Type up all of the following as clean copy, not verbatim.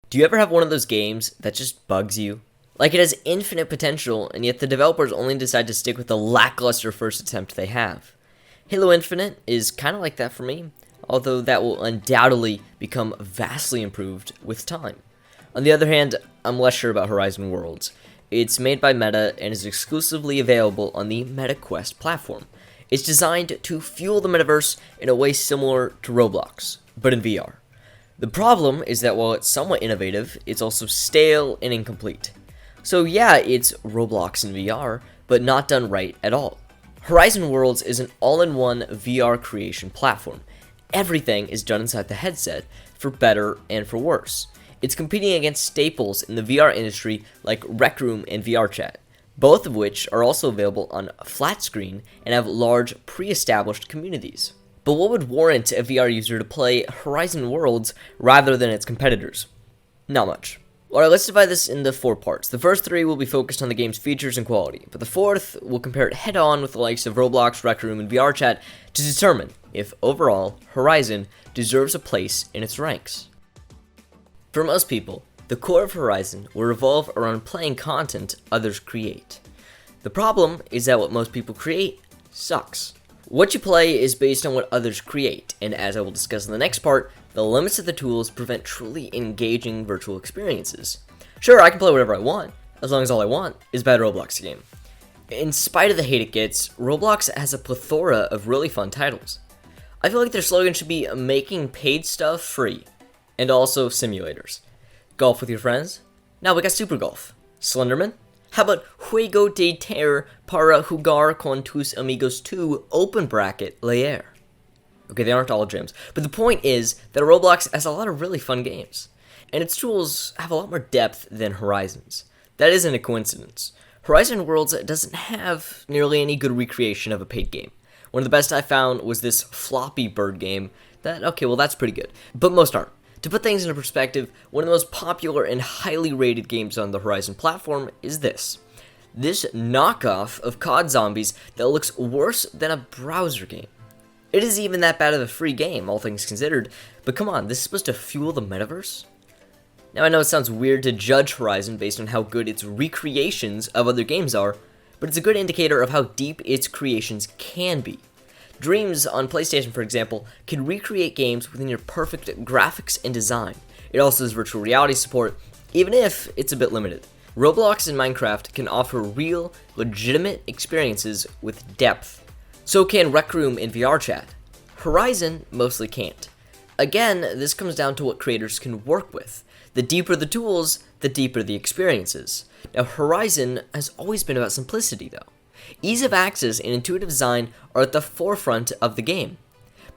Do you ever have one of those games that just bugs you? Like it has infinite potential, and yet the developers only decide to stick with the lackluster first attempt they have. Halo Infinite is kind of like that for me, although that will undoubtedly become vastly improved with time. On the other hand, I'm less sure about Horizon Worlds. It's made by Meta and is exclusively available on the MetaQuest platform. It's designed to fuel the metaverse in a way similar to Roblox, but in VR. The problem is that while it's somewhat innovative, it's also stale and incomplete. So yeah, it's Roblox in VR, but not done right at all. Horizon Worlds is an all-in-one VR creation platform. Everything is done inside the headset, for better and for worse. It's competing against staples in the VR industry like Rec Room and VR Chat, both of which are also available on flat screen and have large pre-established communities. But what would warrant a VR user to play Horizon Worlds rather than its competitors? Not much. Alright, let's divide this into 4 parts. The first 3 will be focused on the game's features and quality, but the 4th will compare it head-on with the likes of Roblox, Rec Room, and VR Chat to determine if, overall, Horizon deserves a place in its ranks. For most people, the core of Horizon will revolve around playing content others create. The problem is that what most people create sucks. What you play is based on what others create, and as I will discuss in the next part, the limits of the tools prevent truly engaging virtual experiences. Sure, I can play whatever I want, as long as all I want is a bad Roblox game. In spite of the hate it gets, Roblox has a plethora of really fun titles. I feel like their slogan should be making paid stuff free, and also simulators. Golf with your friends? Now we got Super Golf. Slenderman? How about Juego de Terror para jugar con tus amigos 2, open bracket, leer? Okay, they aren't all gems, but the point is that Roblox has a lot of really fun games, and its tools have a lot more depth than Horizon's. That isn't a coincidence. Horizon Worlds doesn't have nearly any good recreation of a paid game. One of the best I found was this Floppy Bird game that's pretty good, but most aren't. To put things into perspective, one of the most popular and highly rated games on the Horizon platform is this knockoff of COD Zombies that looks worse than a browser game. It is even that bad of a free game, all things considered, but come on, this is supposed to fuel the metaverse? Now I know it sounds weird to judge Horizon based on how good its recreations of other games are, but it's a good indicator of how deep its creations can be. Dreams on PlayStation, for example, can recreate games within your perfect graphics and design. It also has virtual reality support, even if it's a bit limited. Roblox and Minecraft can offer real, legitimate experiences with depth. So can Rec Room and VR Chat. Horizon mostly can't. Again, this comes down to what creators can work with. The deeper the tools, the deeper the experiences. Now, Horizon has always been about simplicity, though. Ease of access and intuitive design are at the forefront of the game,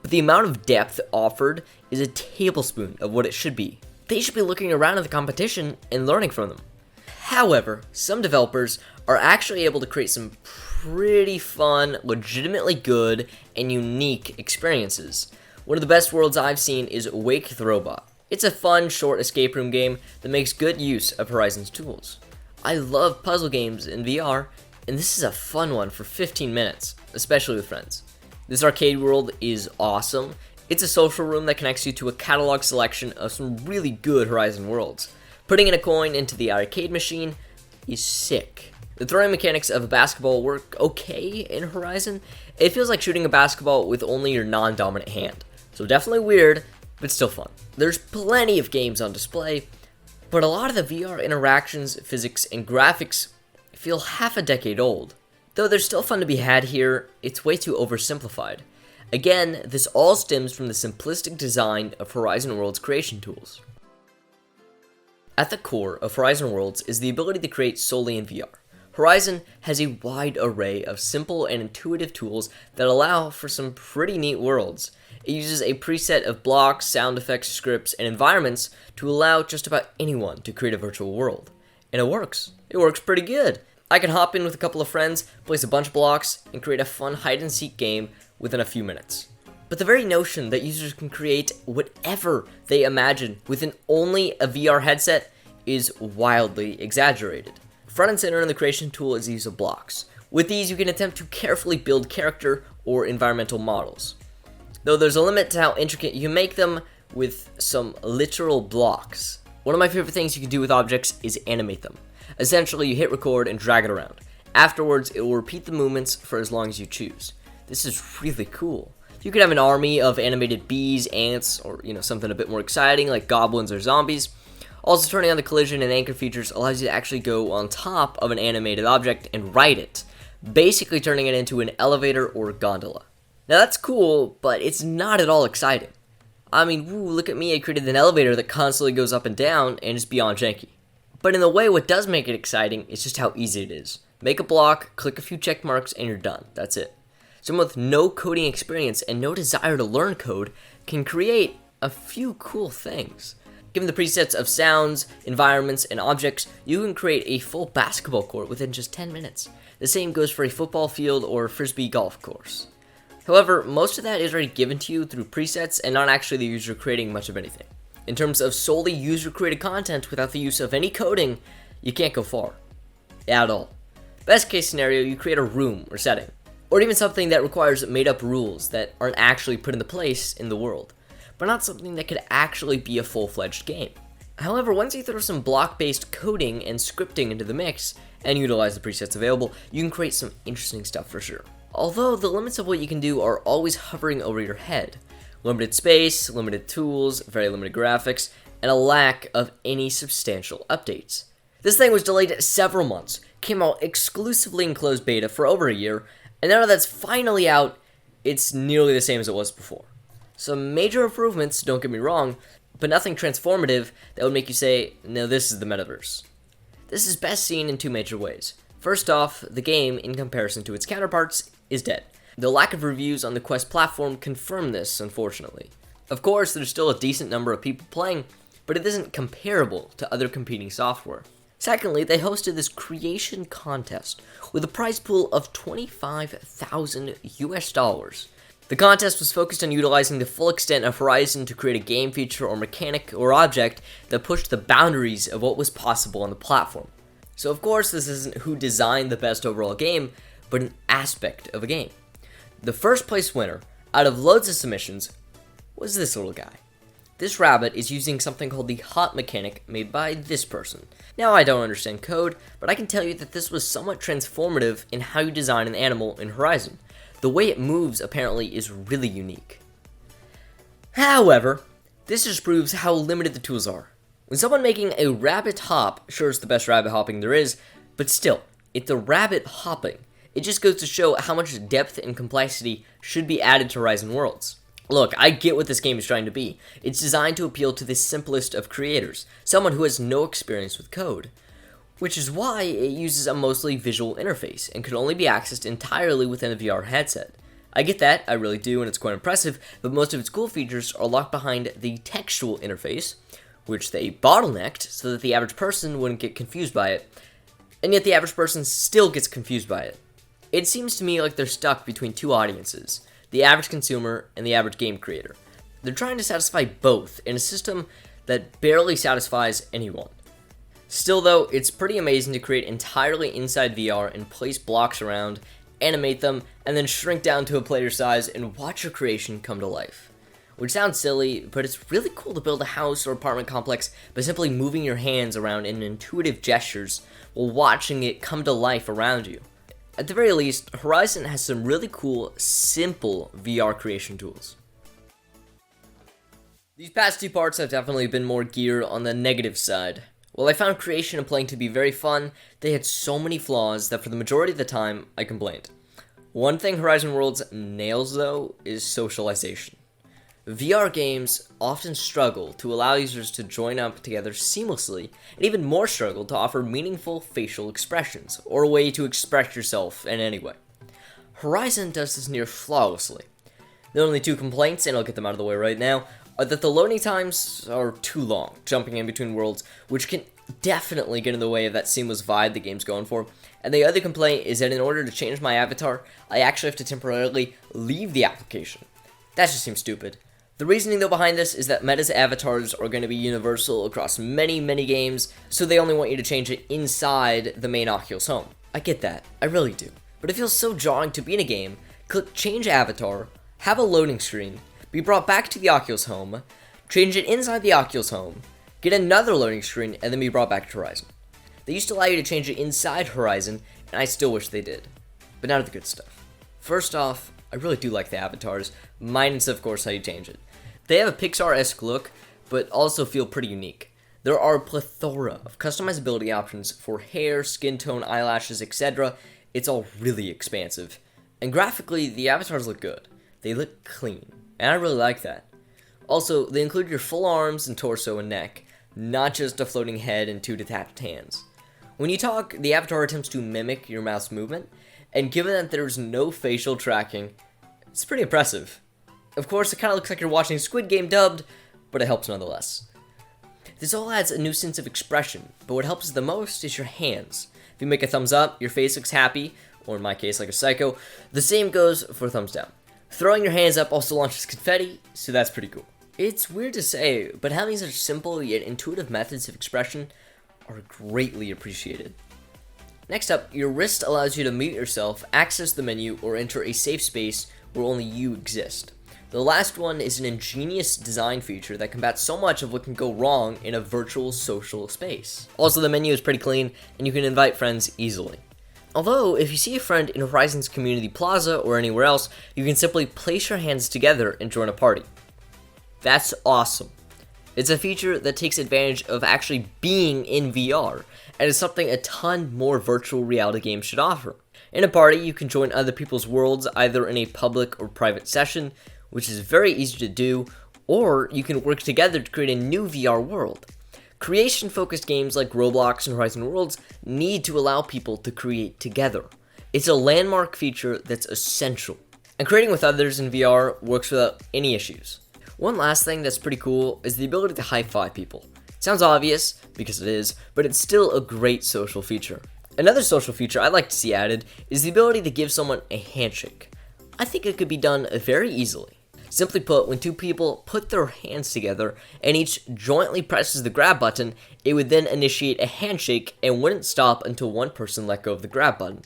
but the amount of depth offered is a tablespoon of what it should be. They should be looking around at the competition and learning from them. However, some developers are actually able to create some pretty fun, legitimately good, and unique experiences. One of the best worlds I've seen is Wake the Robot. It's a fun, short escape room game that makes good use of Horizon's tools. I love puzzle games in VR, and this is a fun one for 15 minutes, especially with friends. This arcade world is awesome. It's a social room that connects you to a catalog selection of some really good Horizon worlds. Putting in a coin into the arcade machine is sick. The throwing mechanics of a basketball work okay in Horizon. It feels like shooting a basketball with only your non-dominant hand. So definitely weird, but still fun. There's plenty of games on display, but a lot of the VR interactions, physics, and graphics feel half a decade old. Though there's still fun to be had here, it's way too oversimplified. Again, this all stems from the simplistic design of Horizon Worlds creation tools. At the core of Horizon Worlds is the ability to create solely in VR. Horizon has a wide array of simple and intuitive tools that allow for some pretty neat worlds. It uses a preset of blocks, sound effects, scripts, and environments to allow just about anyone to create a virtual world. And it works. It works pretty good. I can hop in with a couple of friends, place a bunch of blocks, and create a fun hide-and-seek game within a few minutes. But the very notion that users can create whatever they imagine within only a VR headset is wildly exaggerated. Front and center in the creation tool is the use of blocks. With these, you can attempt to carefully build character or environmental models. Though there's a limit to how intricate you make them with some literal blocks. One of my favorite things you can do with objects is animate them. Essentially, you hit record and drag it around. Afterwards, it will repeat the movements for as long as you choose. This is really cool. You could have an army of animated bees, ants, or something a bit more exciting like goblins or zombies. Also, turning on the collision and anchor features allows you to actually go on top of an animated object and ride it, basically turning it into an elevator or gondola. Now that's cool, but it's not at all exciting. I mean, look at me, I created an elevator that constantly goes up and down and is beyond janky. But in a way, what does make it exciting is just how easy it is. Make a block, click a few check marks, and you're done. That's it. Someone with no coding experience and no desire to learn code can create a few cool things. Given the presets of sounds, environments, and objects, you can create a full basketball court within just 10 minutes. The same goes for a football field or frisbee golf course. However, most of that is already given to you through presets and not actually the user creating much of anything. In terms of solely user-created content without the use of any coding, you can't go far. At all. Best case scenario, you create a room or setting, or even something that requires made-up rules that aren't actually put into place in the world, but not something that could actually be a full-fledged game. However, once you throw some block-based coding and scripting into the mix, and utilize the presets available, you can create some interesting stuff for sure. Although the limits of what you can do are always hovering over your head. Limited space, limited tools, very limited graphics, and a lack of any substantial updates. This thing was delayed several months, came out exclusively in closed beta for over a year, and now that that's finally out, it's nearly the same as it was before. Some major improvements, don't get me wrong, but nothing transformative that would make you say, no, this is the Metaverse. This is best seen in two major ways. First off, the game, in comparison to its counterparts, is dead. The lack of reviews on the Quest platform confirm this, unfortunately. Of course, there's still a decent number of people playing, but it isn't comparable to other competing software. Secondly, they hosted this creation contest with a prize pool of $25,000 US. The contest was focused on utilizing the full extent of Horizon to create a game feature or mechanic or object that pushed the boundaries of what was possible on the platform. So of course, this isn't who designed the best overall game, but an aspect of a game. The first place winner, out of loads of submissions, was this little guy. This rabbit is using something called the hop mechanic made by this person. Now, I don't understand code, but I can tell you that this was somewhat transformative in how you design an animal in Horizon. The way it moves apparently is really unique. However, this just proves how limited the tools are. When someone making a rabbit hop, sure it's the best rabbit hopping there is, but still, it's a rabbit hopping. It just goes to show how much depth and complexity should be added to Horizon Worlds. Look, I get what this game is trying to be. It's designed to appeal to the simplest of creators, someone who has no experience with code, which is why it uses a mostly visual interface and could only be accessed entirely within a VR headset. I get that, I really do, and it's quite impressive, but most of its cool features are locked behind the textual interface, which they bottlenecked so that the average person wouldn't get confused by it, and yet the average person still gets confused by it. It seems to me like they're stuck between two audiences, the average consumer and the average game creator. They're trying to satisfy both in a system that barely satisfies anyone. Still though, it's pretty amazing to create entirely inside VR and place blocks around, animate them, and then shrink down to a player size and watch your creation come to life. Which sounds silly, but it's really cool to build a house or apartment complex by simply moving your hands around in intuitive gestures while watching it come to life around you. At the very least, Horizon has some really cool, simple VR creation tools. These past two parts have definitely been more geared on the negative side. While I found creation and playing to be very fun, they had so many flaws that for the majority of the time, I complained. One thing Horizon Worlds nails though is socialization. VR games often struggle to allow users to join up together seamlessly, and even more struggle to offer meaningful facial expressions, or a way to express yourself in any way. Horizon does this near flawlessly. The only two complaints, and I'll get them out of the way right now, are that the loading times are too long, jumping in between worlds, which can definitely get in the way of that seamless vibe the game's going for. And the other complaint is that in order to change my avatar, I actually have to temporarily leave the application. That just seems stupid. The reasoning though behind this is that Meta's avatars are going to be universal across many games, so they only want you to change it inside the main Oculus home. I get that, I really do. But it feels so jarring to be in a game, click change avatar, have a loading screen, be brought back to the Oculus home, change it inside the Oculus home, get another loading screen, and then be brought back to Horizon. They used to allow you to change it inside Horizon, and I still wish they did. But now to the good stuff. First off, I really do like the avatars, minus of course how you change it. They have a Pixar-esque look, but also feel pretty unique. There are a plethora of customizability options for hair, skin tone, eyelashes, etc. It's all really expansive. And graphically, the avatars look good. They look clean, and I really like that. Also, they include your full arms and torso and neck, not just a floating head and 2 detached hands. When you talk, the avatar attempts to mimic your mouth's movement, and given that there's no facial tracking, it's pretty impressive. Of course, it kind of looks like you're watching Squid Game dubbed, but it helps nonetheless. This all adds a new sense of expression, but what helps the most is your hands. If you make a thumbs up, your face looks happy, or in my case, like a psycho. The same goes for thumbs down. Throwing your hands up also launches confetti, so that's pretty cool. It's weird to say, but having such simple yet intuitive methods of expression are greatly appreciated. Next up, your wrist allows you to mute yourself, access the menu, or enter a safe space where only you exist. The last one is an ingenious design feature that combats so much of what can go wrong in a virtual social space. Also, the menu is pretty clean, and you can invite friends easily. Although, if you see a friend in Horizon's Community Plaza or anywhere else, you can simply place your hands together and join a party. That's awesome. It's a feature that takes advantage of actually being in VR, and is something a ton more virtual reality games should offer. In a party, you can join other people's worlds either in a public or private session, which is very easy to do, or you can work together to create a new VR world. Creation-focused games like Roblox and Horizon Worlds need to allow people to create together. It's a landmark feature that's essential. And creating with others in VR works without any issues. One last thing that's pretty cool is the ability to high-five people. It sounds obvious, because it is, but it's still a great social feature. Another social feature I'd like to see added is the ability to give someone a handshake. I think it could be done very easily. Simply put, when two people put their hands together and each jointly presses the grab button, it would then initiate a handshake and wouldn't stop until one person let go of the grab button.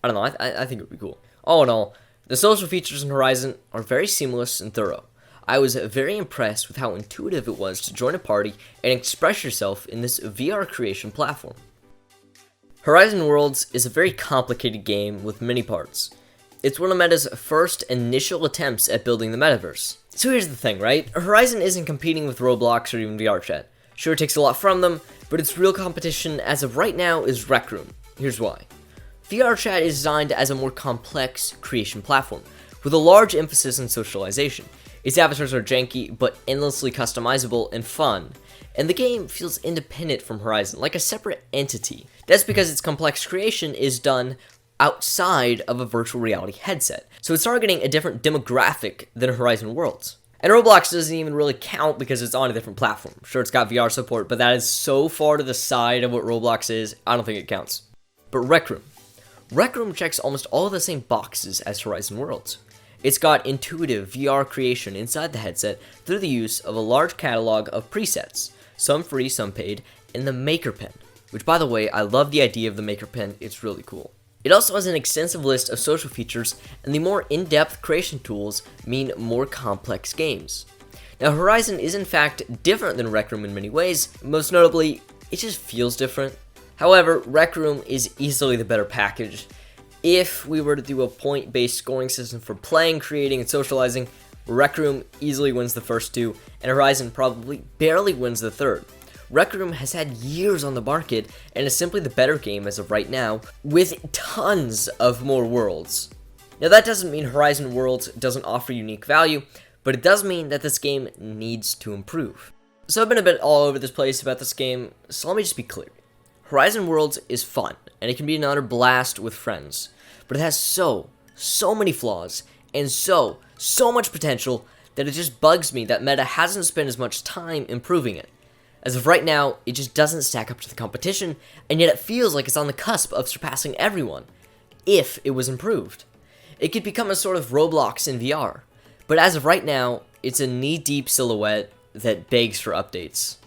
I don't know, I think it would be cool. All in all, the social features in Horizon are very seamless and thorough. I was very impressed with how intuitive it was to join a party and express yourself in this VR creation platform. Horizon Worlds is a very complicated game with many parts. It's one of Meta's first initial attempts at building the Metaverse. So here's the thing, right? Horizon isn't competing with Roblox or even VRChat. Sure, it takes a lot from them, but its real competition as of right now is Rec Room. Here's why. VRChat is designed as a more complex creation platform, with a large emphasis on socialization. Its avatars are janky, but endlessly customizable and fun, and the game feels independent from Horizon, like a separate entity. That's because its complex creation is done outside of a virtual reality headset, so it's targeting a different demographic than Horizon Worlds. And Roblox doesn't even really count because it's on a different platform. Sure, it's got VR support, but that is so far to the side of what Roblox is, I don't think it counts. But Rec Room. Rec Room checks almost all of the same boxes as Horizon Worlds. It's got intuitive VR creation inside the headset through the use of a large catalog of presets, some free, some paid, and the Maker Pen, which by the way, I love the idea of the Maker Pen, it's really cool. It also has an extensive list of social features, and the more in-depth creation tools mean more complex games. Now, Horizon is in fact different than Rec Room in many ways, most notably, it just feels different. However, Rec Room is easily the better package. If we were to do a point-based scoring system for playing, creating, and socializing, Rec Room easily wins the first two, and Horizon probably barely wins the third. Rec Room has had years on the market and is simply the better game as of right now, with tons of more worlds. Now that doesn't mean Horizon Worlds doesn't offer unique value, but it does mean that this game needs to improve. So I've been a bit all over this place about this game, so let me just be clear. Horizon Worlds is fun, and it can be another blast with friends, but it has so many flaws, and so much potential that it just bugs me that Meta hasn't spent as much time improving it. As of right now, it just doesn't stack up to the competition, and yet it feels like it's on the cusp of surpassing everyone, if it was improved. It could become a sort of Roblox in VR, but as of right now, it's a knee-deep silhouette that begs for updates.